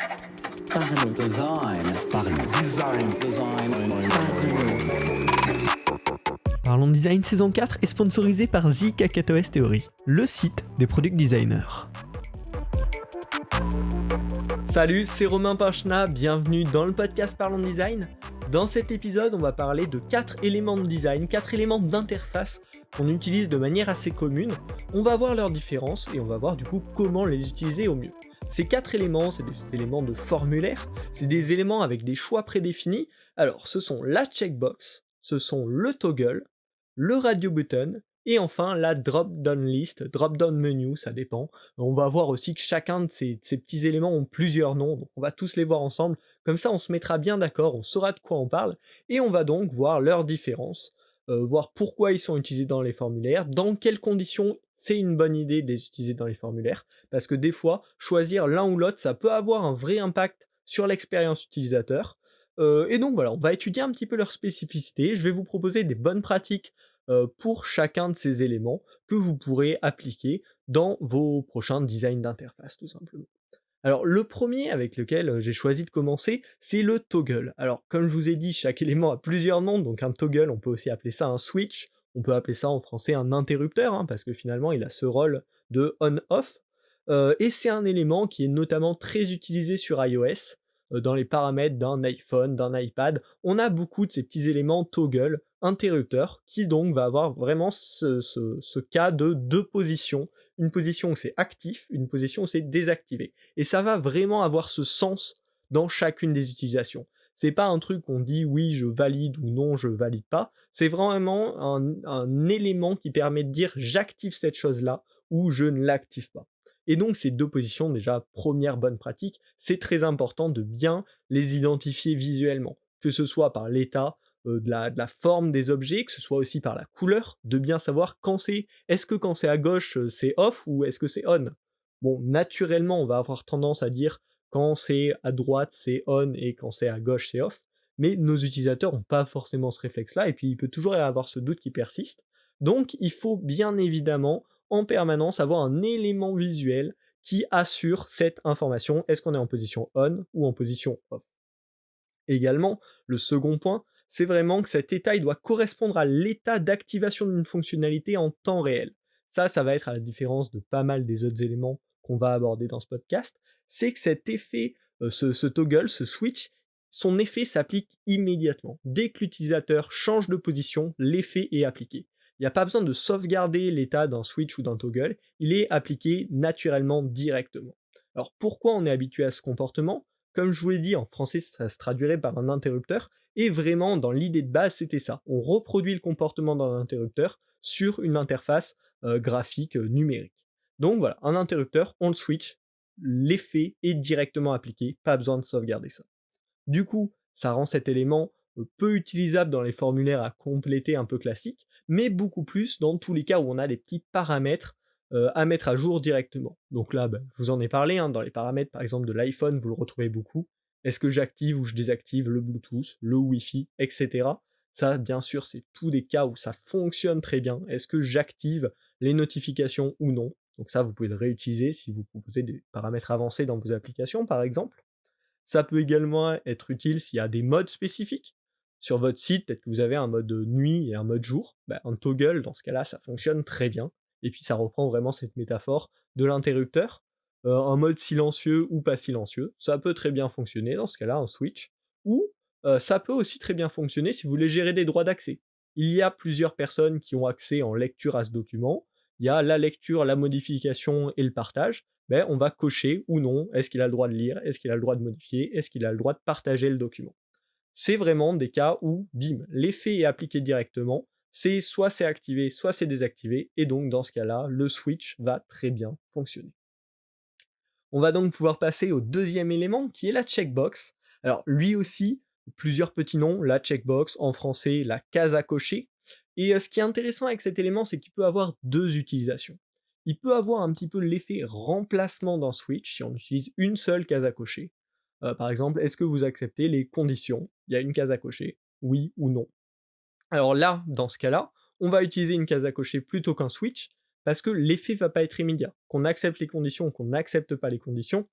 Parlons. Design. Parlons. Design. Parlons Design saison 4 est sponsorisé par The Kakatoes Theory, le site des product designers. Salut, c'est Romain Pinchna, bienvenue dans le podcast Parlons Design. Dans cet épisode, on va parler de 4 éléments de design, 4 éléments d'interface qu'on utilise de manière assez commune. On va voir leurs différences et on va voir du coup comment les utiliser au mieux. Ces 4 éléments, c'est des éléments de formulaire, c'est des éléments avec des choix prédéfinis. Alors, ce sont la checkbox, ce sont le toggle, le radio button, et enfin la drop-down list, drop-down menu, ça dépend. On va voir aussi que chacun de ces petits éléments ont plusieurs noms, donc on va tous les voir ensemble, comme ça on se mettra bien d'accord, on saura de quoi on parle, et on va donc voir leurs différences, voir pourquoi ils sont utilisés dans les formulaires, dans quelles conditions c'est une bonne idée de les utiliser dans les formulaires, parce que des fois, choisir l'un ou l'autre, ça peut avoir un vrai impact sur l'expérience utilisateur. Et donc voilà, on va étudier un petit peu leurs spécificités, je vais vous proposer des bonnes pratiques pour chacun de ces éléments que vous pourrez appliquer dans vos prochains designs d'interface tout simplement. Alors le premier avec lequel j'ai choisi de commencer, c'est le toggle. Alors comme je vous ai dit, chaque élément a plusieurs noms, donc un toggle, on peut aussi appeler ça un switch, on peut appeler ça en français un interrupteur, parce que finalement il a ce rôle de on-off, et c'est un élément qui est notamment très utilisé sur iOS, dans les paramètres d'un iPhone, d'un iPad, on a beaucoup de ces petits éléments toggle, interrupteurs, qui donc va avoir vraiment ce cas de deux positions, une position où c'est actif, une position où c'est désactivé. Et ça va vraiment avoir ce sens dans chacune des utilisations. C'est pas un truc qu'on dit oui je valide ou non je valide pas, c'est vraiment un élément qui permet de dire j'active cette chose-là ou je ne l'active pas. Et donc ces deux positions, déjà première bonne pratique, c'est très important de bien les identifier visuellement, que ce soit par l'état de la forme des objets, que ce soit aussi par la couleur, de bien savoir quand c'est, est-ce que quand c'est à gauche c'est off ou est-ce que c'est on. Bon, naturellement on va avoir tendance à dire quand c'est à droite c'est on et quand c'est à gauche c'est off, mais nos utilisateurs n'ont pas forcément ce réflexe-là, et puis il peut toujours y avoir ce doute qui persiste. Donc il faut bien évidemment en permanence avoir un élément visuel qui assure cette information, est-ce qu'on est en position on ou en position off. Également, le second point, c'est vraiment que cet état il doit correspondre à l'état d'activation d'une fonctionnalité en temps réel. Ça va être à la différence de pas mal des autres éléments qu'on va aborder dans ce podcast, c'est que cet effet, ce toggle, ce switch, son effet s'applique immédiatement. Dès que l'utilisateur change de position, l'effet est appliqué. Il n'y a pas besoin de sauvegarder l'état d'un switch ou d'un toggle, il est appliqué naturellement directement. Alors pourquoi on est habitué à ce comportement ? Comme je vous l'ai dit, en français ça se traduirait par un interrupteur, et vraiment dans l'idée de base c'était ça. On reproduit le comportement d'un interrupteur sur une interface graphique numérique. Donc voilà, un interrupteur, on le switch, l'effet est directement appliqué, pas besoin de sauvegarder ça. Du coup, ça rend cet élément peu utilisable dans les formulaires à compléter un peu classiques, mais beaucoup plus dans tous les cas où on a des petits paramètres à mettre à jour directement. Donc là, je vous en ai parlé, dans les paramètres par exemple de l'iPhone, vous le retrouvez beaucoup. Est-ce que j'active ou je désactive le Bluetooth, le Wi-Fi, etc. Ça, bien sûr, c'est tous des cas où ça fonctionne très bien. Est-ce que j'active les notifications ou non ? Donc ça, vous pouvez le réutiliser si vous proposez des paramètres avancés dans vos applications, par exemple. Ça peut également être utile s'il y a des modes spécifiques. Sur votre site, peut-être que vous avez un mode nuit et un mode jour. Un toggle, dans ce cas-là, ça fonctionne très bien. Et puis ça reprend vraiment cette métaphore de l'interrupteur. Un mode silencieux ou pas silencieux, ça peut très bien fonctionner, dans ce cas-là, un switch. Ou ça peut aussi très bien fonctionner si vous voulez gérer des droits d'accès. Il y a plusieurs personnes qui ont accès en lecture à ce document. Il y a la lecture, la modification et le partage. On va cocher ou non, est-ce qu'il a le droit de lire, est-ce qu'il a le droit de modifier, est-ce qu'il a le droit de partager le document. C'est vraiment des cas où, bim, l'effet est appliqué directement, c'est soit c'est activé, soit c'est désactivé, et donc dans ce cas-là, le switch va très bien fonctionner. On va donc pouvoir passer au deuxième élément, qui est la checkbox. Alors lui aussi, plusieurs petits noms, la checkbox, en français, la case à cocher, et ce qui est intéressant avec cet élément, c'est qu'il peut avoir deux utilisations. Il peut avoir un petit peu l'effet remplacement d'un switch si on utilise une seule case à cocher. Par exemple, est-ce que vous acceptez les conditions ? Il y a une case à cocher, oui ou non. Alors là, dans ce cas-là, on va utiliser une case à cocher plutôt qu'un switch, parce que l'effet va pas être immédiat. Qu'on accepte les conditions ou qu'on n'accepte pas les conditions,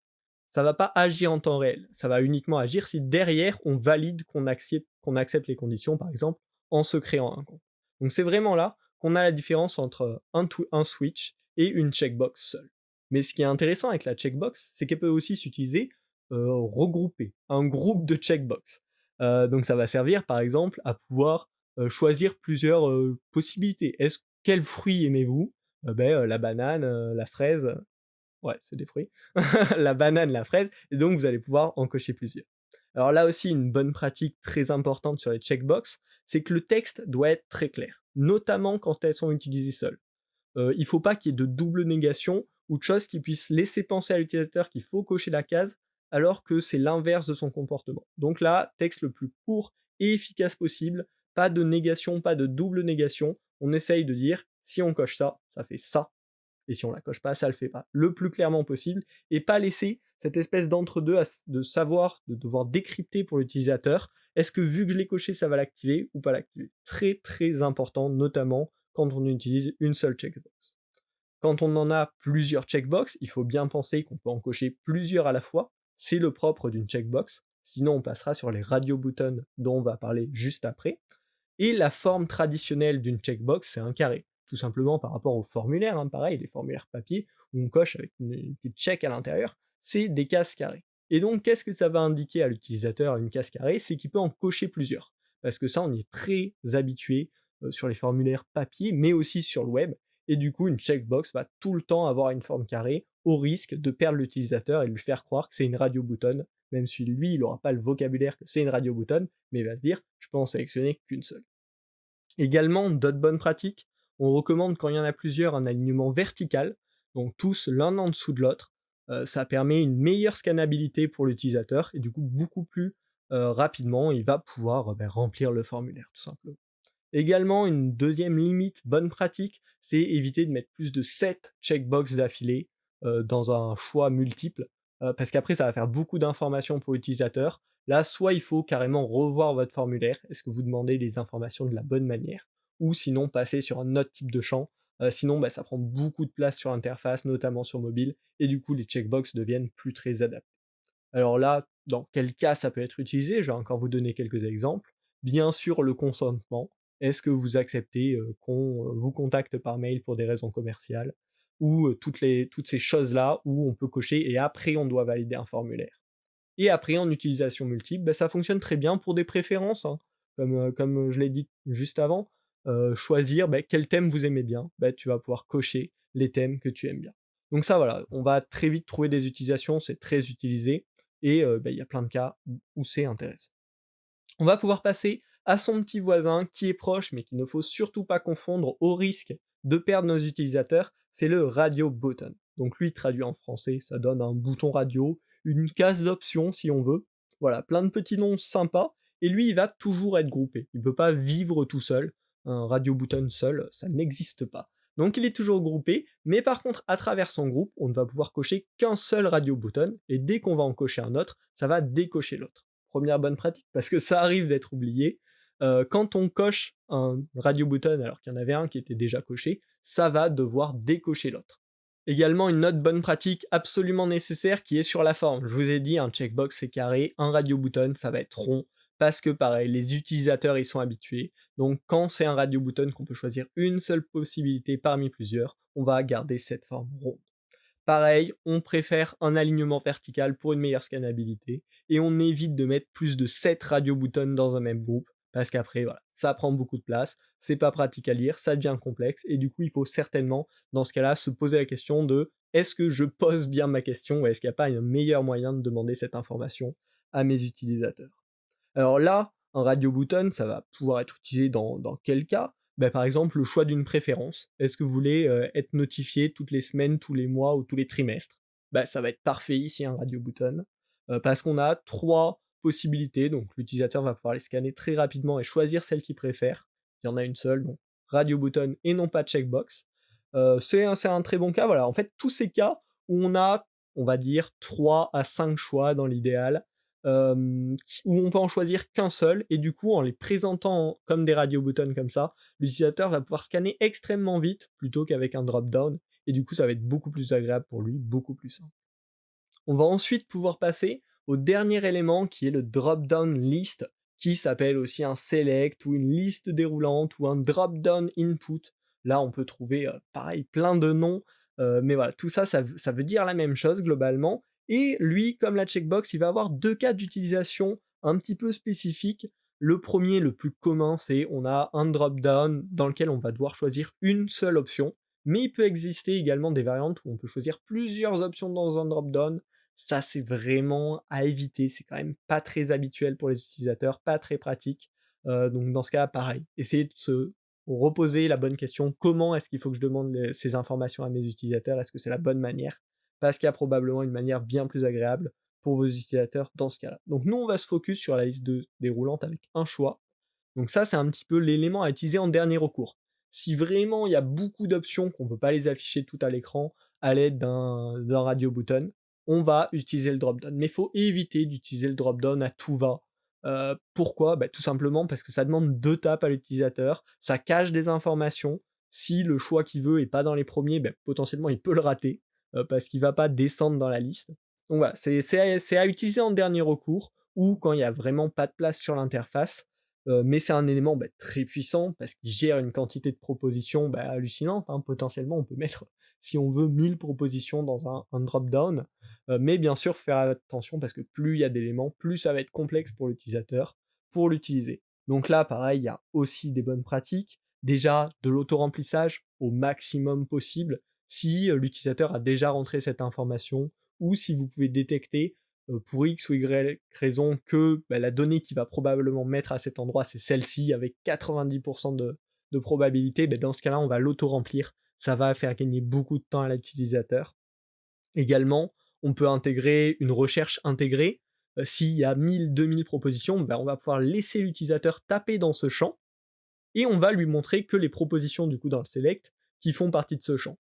ça va pas agir en temps réel. Ça va uniquement agir si derrière on valide qu'on accepte les conditions, par exemple, en se créant un compte. Donc c'est vraiment là qu'on a la différence entre un switch et une checkbox seule. Mais ce qui est intéressant avec la checkbox, c'est qu'elle peut aussi s'utiliser regroupée, un groupe de checkbox. Donc ça va servir par exemple à pouvoir choisir plusieurs possibilités. Quel fruit aimez-vous? La banane, la fraise, ouais, c'est des fruits. La banane, la fraise, et donc vous allez pouvoir en cocher plusieurs. Alors là aussi, une bonne pratique très importante sur les checkbox, c'est que le texte doit être très clair, notamment quand elles sont utilisées seules. Il ne faut pas qu'il y ait de double négation ou de choses qui puissent laisser penser à l'utilisateur qu'il faut cocher la case, alors que c'est l'inverse de son comportement. Donc là, texte le plus court et efficace possible, pas de négation, pas de double négation. On essaye de dire, si on coche ça, ça fait ça, et si on la coche pas, ça le fait pas, le plus clairement possible, et pas laisser cette espèce d'entre-deux de savoir, de devoir décrypter pour l'utilisateur, est-ce que vu que je l'ai coché, ça va l'activer ou pas l'activer. Très très important, notamment quand on utilise une seule checkbox. Quand on en a plusieurs checkbox, il faut bien penser qu'on peut en cocher plusieurs à la fois, c'est le propre d'une checkbox, sinon on passera sur les radio buttons dont on va parler juste après. Et la forme traditionnelle d'une checkbox, c'est un carré. Tout simplement par rapport au formulaire, hein, pareil, les formulaires papier, où on coche avec une petite check à l'intérieur, c'est des cases carrées. Et donc, qu'est-ce que ça va indiquer à l'utilisateur, une case carrée? C'est qu'il peut en cocher plusieurs. Parce que ça, on y est très habitué sur les formulaires papier, mais aussi sur le web. Et du coup, une checkbox va tout le temps avoir une forme carrée, au risque de perdre l'utilisateur et de lui faire croire que c'est une radio button, même si lui, il n'aura pas le vocabulaire que c'est une radio button, mais il va se dire, je peux en sélectionner qu'une seule. Également, d'autres bonnes pratiques, on recommande quand il y en a plusieurs un alignement vertical, donc tous l'un en dessous de l'autre. Ça permet une meilleure scannabilité pour l'utilisateur et du coup beaucoup plus rapidement il va pouvoir remplir le formulaire tout simplement. Également, une deuxième limite bonne pratique, c'est éviter de mettre plus de 7 checkbox d'affilée dans un choix multiple, parce qu'après ça va faire beaucoup d'informations pour l'utilisateur. Là, soit il faut carrément revoir votre formulaire, est-ce que vous demandez les informations de la bonne manière, ou sinon passer sur un autre type de champ, sinon ça prend beaucoup de place sur l'interface, notamment sur mobile, et du coup les checkbox deviennent plus très adaptés. Alors là, dans quel cas ça peut être utilisé? Je vais encore vous donner quelques exemples. Bien sûr, le consentement. Est-ce que vous acceptez qu'on vous contacte par mail pour des raisons commerciales? Ou toutes ces choses-là où on peut cocher et après on doit valider un formulaire. Et après, en utilisation multiple, ça fonctionne très bien pour des préférences, hein. Comme je l'ai dit juste avant, choisir quel thème vous aimez bien, tu vas pouvoir cocher les thèmes que tu aimes bien. Donc ça voilà, on va très vite trouver des utilisations, c'est très utilisé et il y a plein de cas où c'est intéressant. On va pouvoir passer à son petit voisin qui est proche, mais qu'il ne faut surtout pas confondre au risque de perdre nos utilisateurs, c'est le radio button. Donc lui, traduit en français, ça donne un bouton radio, une case d'options si on veut. Voilà, plein de petits noms sympas, et lui, il va toujours être groupé. Il ne peut pas vivre tout seul. Un radio button seul, ça n'existe pas. Donc il est toujours groupé, mais par contre, à travers son groupe, on ne va pouvoir cocher qu'un seul radio button, et dès qu'on va en cocher un autre, ça va décocher l'autre. Première bonne pratique, parce que ça arrive d'être oublié. Quand on coche un radio button alors qu'il y en avait un qui était déjà coché, ça va devoir décocher l'autre. Également une autre bonne pratique absolument nécessaire qui est sur la forme. Je vous ai dit, un checkbox c'est carré, un radio button ça va être rond, parce que pareil, les utilisateurs y sont habitués. Donc quand c'est un radio button qu'on peut choisir une seule possibilité parmi plusieurs, on va garder cette forme ronde. Pareil, on préfère un alignement vertical pour une meilleure scannabilité, et on évite de mettre plus de 7 radio buttons dans un même groupe, parce qu'après, voilà, ça prend beaucoup de place, c'est pas pratique à lire, ça devient complexe, et du coup, il faut certainement, dans ce cas-là, se poser la question de est-ce que je pose bien ma question, ou est-ce qu'il n'y a pas un meilleur moyen de demander cette information à mes utilisateurs. Alors là, un radio button, ça va pouvoir être utilisé dans quel cas? Par exemple, le choix d'une préférence. Est-ce que vous voulez être notifié toutes les semaines, tous les mois ou tous les trimestres? Ça va être parfait ici, un radio button, parce qu'on a 3 possibilités, donc l'utilisateur va pouvoir les scanner très rapidement et choisir celle qu'il préfère. Il y en a une seule, donc radio button et non pas checkbox. C'est un très bon cas, voilà. En fait, tous ces cas où on a, on va dire, 3 à 5 choix dans l'idéal, où on peut en choisir qu'un seul, et du coup en les présentant comme des radio buttons comme ça, l'utilisateur va pouvoir scanner extrêmement vite plutôt qu'avec un drop down, et du coup ça va être beaucoup plus agréable pour lui, beaucoup plus simple. On va ensuite pouvoir passer au dernier élément qui est le drop-down list, qui s'appelle aussi un select ou une liste déroulante ou un drop-down input. Là, on peut trouver, pareil, plein de noms, mais voilà, tout ça, ça veut dire la même chose globalement. Et lui, comme la checkbox, il va avoir 2 cas d'utilisation un petit peu spécifiques. Le premier, le plus commun, c'est on a un drop-down dans lequel on va devoir choisir une seule option, mais il peut exister également des variantes où on peut choisir plusieurs options dans un drop-down. Ça, c'est vraiment à éviter, c'est quand même pas très habituel pour les utilisateurs, pas très pratique. Donc dans ce cas, pareil, essayez de se reposer la bonne question: comment est-ce qu'il faut que je demande ces informations à mes utilisateurs? Est-ce que c'est la bonne manière? Parce qu'il y a probablement une manière bien plus agréable pour vos utilisateurs dans ce cas-là. Donc nous, on va se focus sur la liste déroulante avec un choix. Donc ça, c'est un petit peu l'élément à utiliser en dernier recours. Si vraiment il y a beaucoup d'options qu'on ne peut pas les afficher tout à l'écran à l'aide d'un radio button, on va utiliser le drop-down. Mais il faut éviter d'utiliser le drop-down à tout va. Pourquoi? Tout simplement parce que ça demande 2 tapes à l'utilisateur, ça cache des informations. Si le choix qu'il veut est pas dans les premiers, potentiellement il peut le rater, parce qu'il va pas descendre dans la liste. Donc voilà, c'est à utiliser en dernier recours ou quand il y a vraiment pas de place sur l'interface. Mais c'est un élément très puissant parce qu'il gère une quantité de propositions hallucinante, hein. Potentiellement, on peut mettre, si on veut, 1000 propositions dans un drop-down. Mais bien sûr, faut faire attention parce que plus il y a d'éléments, plus ça va être complexe pour l'utilisateur pour l'utiliser. Donc là, pareil, il y a aussi des bonnes pratiques. Déjà, de l'auto-remplissage au maximum possible si l'utilisateur a déjà rentré cette information ou si vous pouvez détecter pour X ou Y raison que la donnée qu'il va probablement mettre à cet endroit, c'est celle-ci, avec 90% de probabilité, dans ce cas-là, on va l'auto-remplir. Ça va faire gagner beaucoup de temps à l'utilisateur. Également, on peut intégrer une recherche intégrée. S'il y a 1000-2000 propositions, on va pouvoir laisser l'utilisateur taper dans ce champ, et on va lui montrer que les propositions du coup dans le select qui font partie de ce champ,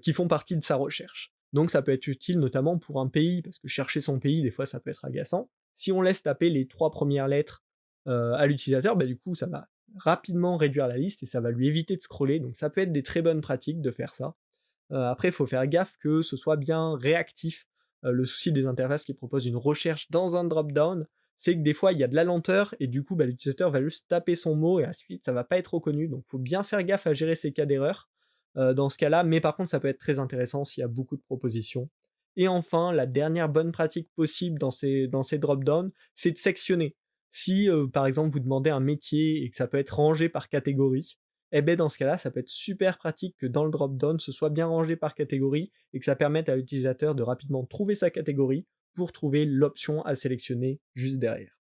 qui font partie de sa recherche. Donc ça peut être utile notamment pour un pays, parce que chercher son pays, des fois ça peut être agaçant. Si on laisse taper les 3 premières lettres à l'utilisateur, du coup ça va rapidement réduire la liste et ça va lui éviter de scroller, donc ça peut être des très bonnes pratiques de faire ça. Après, il faut faire gaffe que ce soit bien réactif. Le souci des interfaces qui proposent une recherche dans un drop-down, c'est que des fois il y a de la lenteur et du coup l'utilisateur va juste taper son mot et ensuite ça va pas être reconnu, donc il faut bien faire gaffe à gérer ces cas d'erreur dans ce cas-là, mais par contre ça peut être très intéressant s'il y a beaucoup de propositions. Et enfin, la dernière bonne pratique possible dans ces drop-downs, c'est de sectionner. Si par exemple vous demandez un métier et que ça peut être rangé par catégorie, dans ce cas-là, ça peut être super pratique que dans le drop-down, ce soit bien rangé par catégorie et que ça permette à l'utilisateur de rapidement trouver sa catégorie pour trouver l'option à sélectionner juste derrière.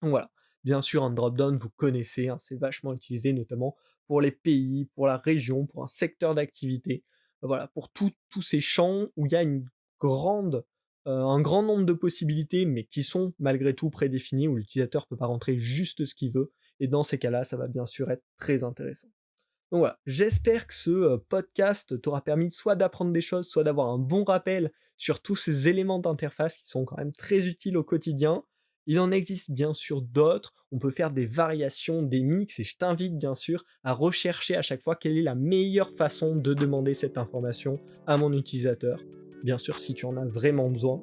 Donc voilà, bien sûr un drop-down, vous connaissez, hein, c'est vachement utilisé notamment pour les pays, pour la région, pour un secteur d'activité, voilà, pour tous ces champs où il y a un grand nombre de possibilités, mais qui sont malgré tout prédéfinies, où l'utilisateur peut pas rentrer juste ce qu'il veut, et dans ces cas-là, ça va bien sûr être très intéressant. Donc voilà, j'espère que ce podcast t'aura permis soit d'apprendre des choses, soit d'avoir un bon rappel sur tous ces éléments d'interface qui sont quand même très utiles au quotidien. Il en existe bien sûr d'autres, on peut faire des variations, des mix, et je t'invite bien sûr à rechercher à chaque fois quelle est la meilleure façon de demander cette information à mon utilisateur, bien sûr si tu en as vraiment besoin.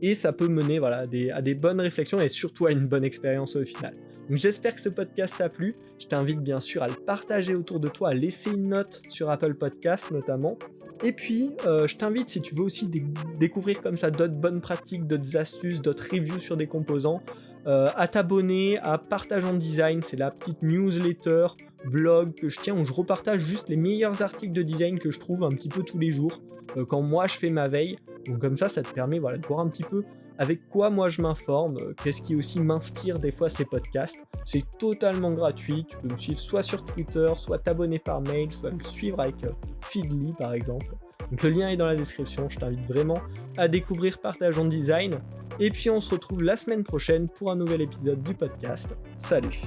Et ça peut mener à des bonnes réflexions et surtout à une bonne expérience au final. Donc j'espère que ce podcast t'a plu, je t'invite bien sûr à le partager autour de toi, à laisser une note sur Apple Podcast notamment, et puis je t'invite, si tu veux aussi découvrir comme ça d'autres bonnes pratiques, d'autres astuces, d'autres reviews sur des composants, à t'abonner à Partage en Design, c'est la petite newsletter, blog que je tiens où je repartage juste les meilleurs articles de design que je trouve un petit peu tous les jours, quand moi je fais ma veille. Donc comme ça te permet de voir un petit peu avec quoi moi je m'informe, qu'est-ce qui aussi m'inspire des fois ces podcasts. C'est totalement gratuit, tu peux me suivre soit sur Twitter, soit t'abonner par mail, soit me suivre avec Feedly par exemple. Donc le lien est dans la description, je t'invite vraiment à découvrir Partage en Design. Et puis on se retrouve la semaine prochaine pour un nouvel épisode du podcast. Salut!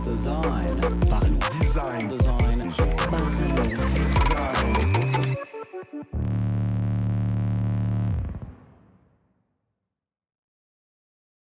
Design.